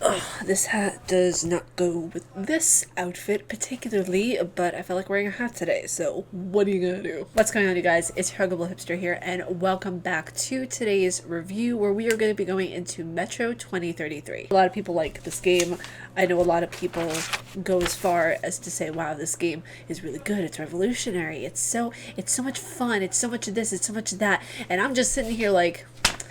Ugh, this hat does not go with this outfit particularly, but I felt like wearing a hat today, so what are you gonna do? What's going on, you guys? It's Huggable Hipster here, and welcome back to today's review, where we are going to be going into Metro 2033. A lot of people like this game. I know a lot of people go as far as to say, wow, this game is really good, it's revolutionary, it's so much fun, it's so much of this, it's so much of that, and I'm just sitting here like,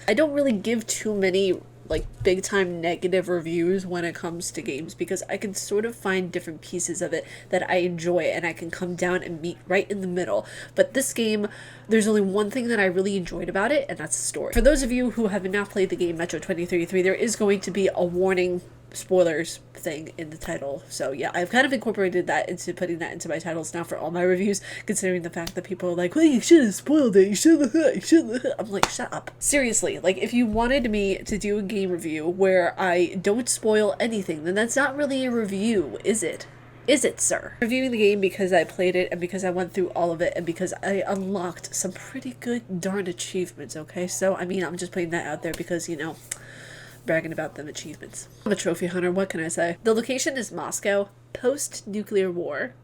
I don't really give too many like big time negative reviews when it comes to games, because I can sort of find different pieces of it that I enjoy and I can come down and meet right in the middle. But this game, there's only one thing that I really enjoyed about it, and that's the story. For those of you who have not played the game Metro 2033, there is going to be a warning spoilers thing in the title, so yeah, I've kind of incorporated that into putting that into my titles now for all my reviews, considering the fact that people are like, well, you should have spoiled it, you should have. I'm like, shut up. Seriously, like, if you wanted me to do a game review where I don't spoil anything, then that's not really a review, is it? Is it, sir? Reviewing the game because I played it and because I went through all of it and because I unlocked some pretty good darn achievements, okay? So, I mean, I'm just putting that out there because, you know, bragging about them achievements. I'm a trophy hunter, what can I say? The location is Moscow, post-nuclear war.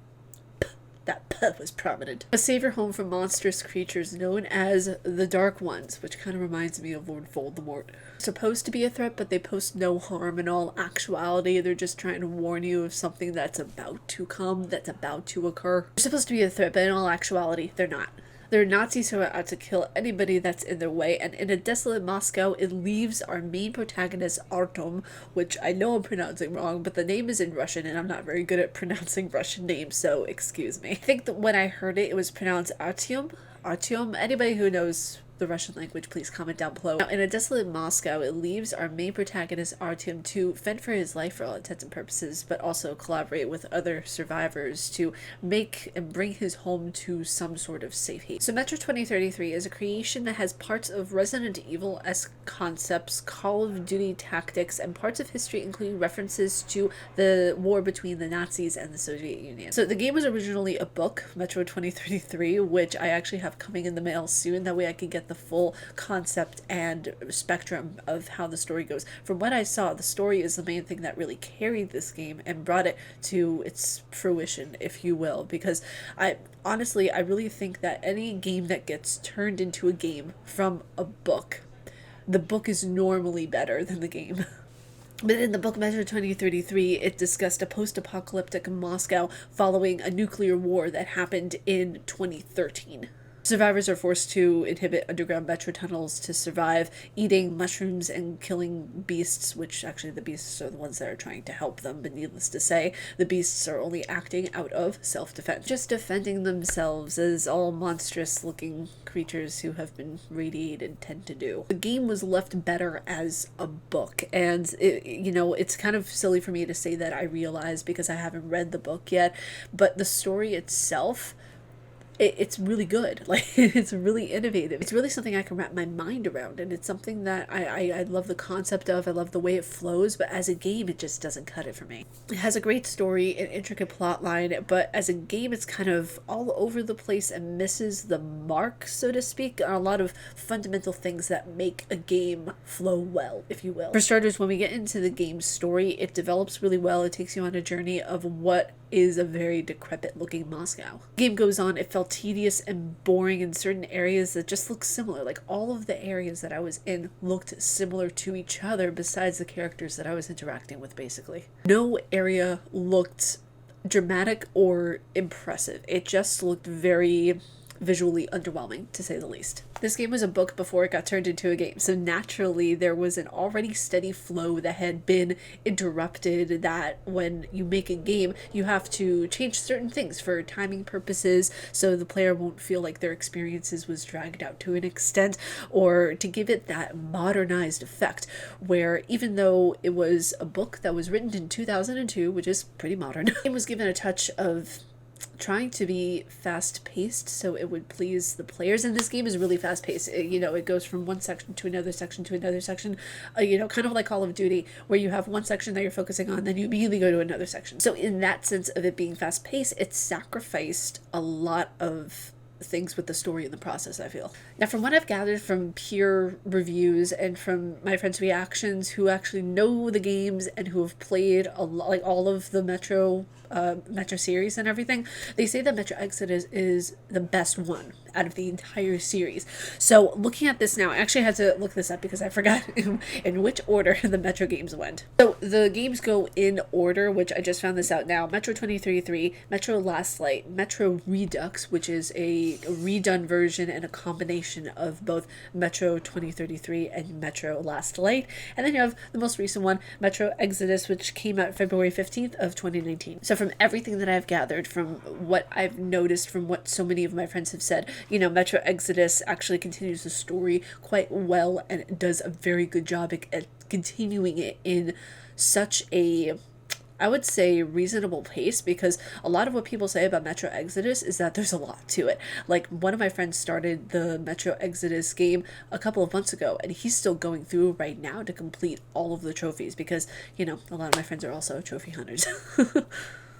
That P was prominent. A savior home from monstrous creatures known as the Dark Ones, which kind of reminds me of Lord Voldemort. Supposed to be a threat, but they pose no harm in all actuality. They're just trying to warn you of something that's about to come, that's about to occur. They're supposed to be a threat, but in all actuality, they're not. They're Nazis who are out to kill anybody that's in their way, and in a desolate Moscow, it leaves our main protagonist, Artem, which I know I'm pronouncing wrong, but the name is in Russian, and I'm not very good at pronouncing Russian names, so excuse me. I think that when I heard it, it was pronounced Artyom. Artyom. Anybody who knows the Russian language, please comment down below. Now, in a desolate Moscow, it leaves our main protagonist, Artyom, to fend for his life for all intents and purposes, but also collaborate with other survivors to make and bring his home to some sort of safe haven. So Metro 2033 is a creation that has parts of Resident Evil-esque concepts, Call of Duty tactics, and parts of history, including references to the war between the Nazis and the Soviet Union. So the game was originally a book, Metro 2033, which I actually have coming in the mail soon. That way I can get the full concept and spectrum of how the story goes. From what I saw, the story is the main thing that really carried this game and brought it to its fruition, if you will, because I really think that any game that gets turned into a game from a book, the book is normally better than the game. But in the book Metro 2033, it discussed a post-apocalyptic Moscow following a nuclear war that happened in 2013. Survivors are forced to inhabit underground metro tunnels to survive, eating mushrooms and killing beasts, which actually the beasts are the ones that are trying to help them, but needless to say, the beasts are only acting out of self-defense, just defending themselves as all monstrous-looking creatures who have been radiated tend to do. The game was left better as a book, and you know, it's kind of silly for me to say that, I realize, because I haven't read the book yet, but the story itself, it's really good. Like, it's really innovative. It's really something I can wrap my mind around, and it's something that I love the concept of. I love the way it flows, but as a game, it just doesn't cut it for me. It has a great story, an intricate plot line, but as a game, it's kind of all over the place and misses the mark, so to speak, on a lot of fundamental things that make a game flow well, if you will. For starters, when we get into the game's story, it develops really well. It takes you on a journey of what is a very decrepit looking Moscow. The game goes on, it felt tedious and boring in certain areas that just looked similar. Like, all of the areas that I was in looked similar to each other besides the characters that I was interacting with, basically. No area looked dramatic or impressive. It just looked very visually underwhelming, to say the least. This game was a book before it got turned into a game, so naturally there was an already steady flow that had been interrupted, that when you make a game, you have to change certain things for timing purposes, so the player won't feel like their experiences was dragged out to an extent, or to give it that modernized effect, where even though it was a book that was written in 2002, which is pretty modern, it was given a touch of trying to be fast-paced so it would please the players, and this game is really fast-paced. You know, it goes from one section to another section to another section, you know, kind of like Call of Duty, where you have one section that you're focusing on, then you immediately go to another section. So in that sense of it being fast-paced, it sacrificed a lot of things with the story in the process, I feel. Now, from what I've gathered from peer reviews and from my friends' reactions who actually know the games and who have played a lot, like all of the Metro series and everything, they say that Metro Exodus is the best one out of the entire series. So looking at this now, I actually had to look this up because I forgot in which order the Metro games went. So the games go in order, which I just found this out now. Metro 2033, Metro Last Light, Metro Redux, which is a redone version and a combination of both Metro 2033 and Metro Last Light. And then you have the most recent one, Metro Exodus, which came out February 15th of 2019. So from everything that I've gathered, from what I've noticed, from what so many of my friends have said, you know, Metro Exodus actually continues the story quite well and does a very good job at continuing it in such a, I would say, reasonable pace, because a lot of what people say about Metro Exodus is that there's a lot to it. Like, one of my friends started the Metro Exodus game a couple of months ago, and he's still going through right now to complete all of the trophies because, you know, a lot of my friends are also trophy hunters.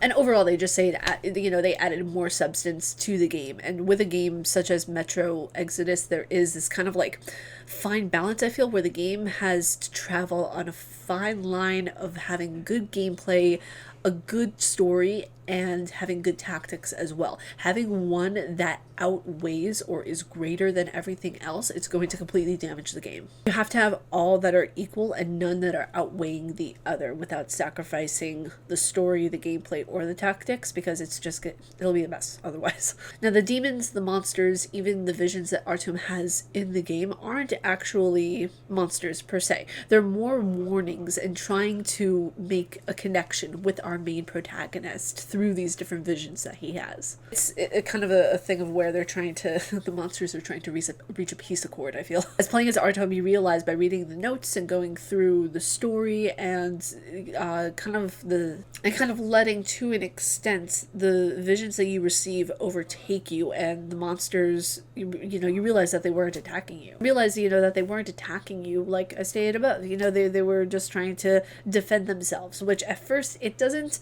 And overall, they just say that, you know, they added more substance to the game. And with a game such as Metro Exodus, there is this kind of like fine balance, I feel, where the game has to travel on a fine line of having good gameplay, a good story, and having good tactics as well. Having one that outweighs or is greater than everything else, it's going to completely damage the game. You have to have all that are equal and none that are outweighing the other without sacrificing the story, the gameplay, or the tactics, because it's just it'll be a mess otherwise. Now, the demons, the monsters, even the visions that Artyom has in the game aren't actually monsters per se. They're more warnings and trying to make a connection with our main protagonist through these different visions that he has. It's kind of a thing of where they're trying to, the monsters are trying to reach a peace accord, I feel. As playing as Artyom, you realize by reading the notes and going through the story and kind of letting, to an extent, the visions that you receive overtake you, and the monsters, you realize that they weren't attacking you. Realize, that they weren't attacking you like I stated above. They were just trying to defend themselves, which at first it doesn't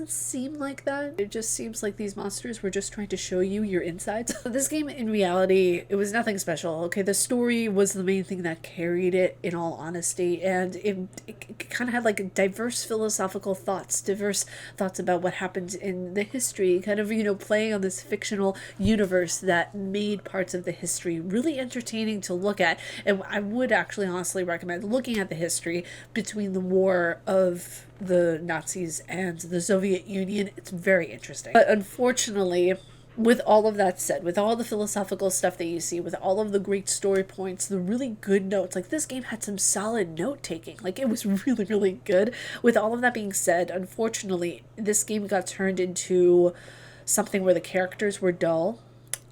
seem like that. It just seems like these monsters were just trying to show you your insides. This game, in reality, it was nothing special. Okay, the story was the main thing that carried it, in all honesty, and it kind of had like diverse philosophical thoughts, diverse thoughts about what happened in the history, kind of, playing on this fictional universe that made parts of the history really entertaining to look at. And I would actually honestly recommend looking at the history between the war of the Nazis and the Soviet Union. It's very interesting. But unfortunately, with all of that said, with all the philosophical stuff that you see, with all of the great story points, the really good notes, like this game had some solid note taking. Like it was really, really good. With all of that being said, unfortunately, this game got turned into something where the characters were dull,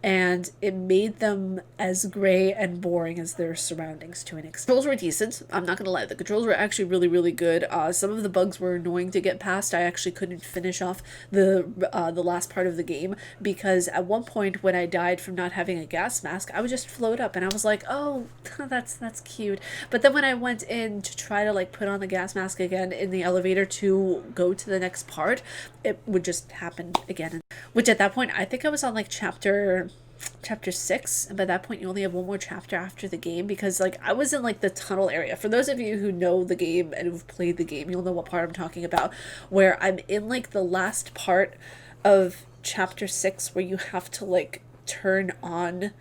and it made them as gray and boring as their surroundings to an extent. Controls were decent, I'm not gonna lie. The controls were actually really, really good. Some of the bugs were annoying to get past. I actually couldn't finish off the last part of the game because at one point when I died from not having a gas mask, I would just float up and I was like, oh, that's cute. But then when I went in to try to like put on the gas mask again in the elevator to go to the next part, it would just happen again. Which at that point, I think I was on like chapter 6, and by that point you only have one more chapter after the game, because like I was in like the tunnel area. For those of you who know the game and who've played the game, you'll know what part I'm talking about, where I'm in like the last part of chapter 6 where you have to like turn on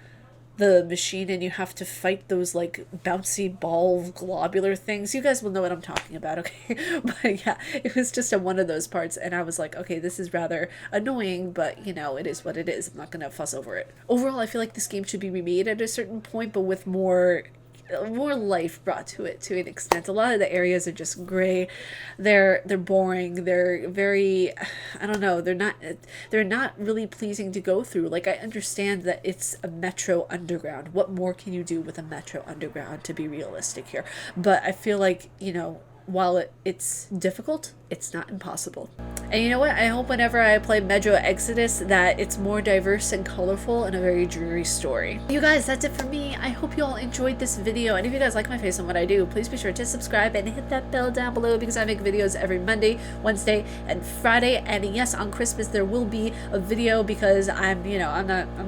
the machine and you have to fight those like bouncy ball globular things. You guys will know what I'm talking about, okay? But yeah, it was just one of those parts and I was like, okay, this is rather annoying, but it is what it is. I'm not gonna fuss over it. Overall, I feel like this game should be remade at a certain point, but with more life brought to it to an extent. A lot of the areas are just gray. They're boring. They're very, I don't know, they're not really pleasing to go through. Like, I understand that it's a Metro Underground. What more can you do with a Metro Underground, to be realistic here? But I feel like, while it's difficult, it's not impossible. And you know what? I hope whenever I play Metro Exodus that it's more diverse and colorful and a very dreary story. You guys, that's it for me. I hope you all enjoyed this video, and if you guys like my face and what I do, please be sure to subscribe and hit that bell down below, because I make videos every Monday, Wednesday, and Friday. And yes, on Christmas there will be a video, because I'm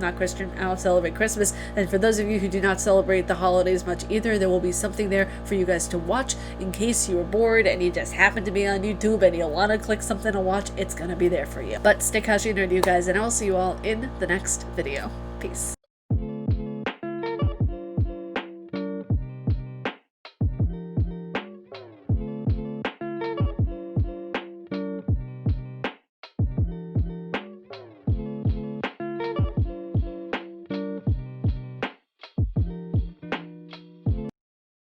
not Christian. I don't celebrate Christmas, and for those of you who do not celebrate the holidays much either, there will be something there for you guys to watch in case you were bored and you just happen to be on YouTube and you want to click something to watch. It's gonna be there for you. But stay casually nerdy, you guys, and I'll see you all in the next video. Peace.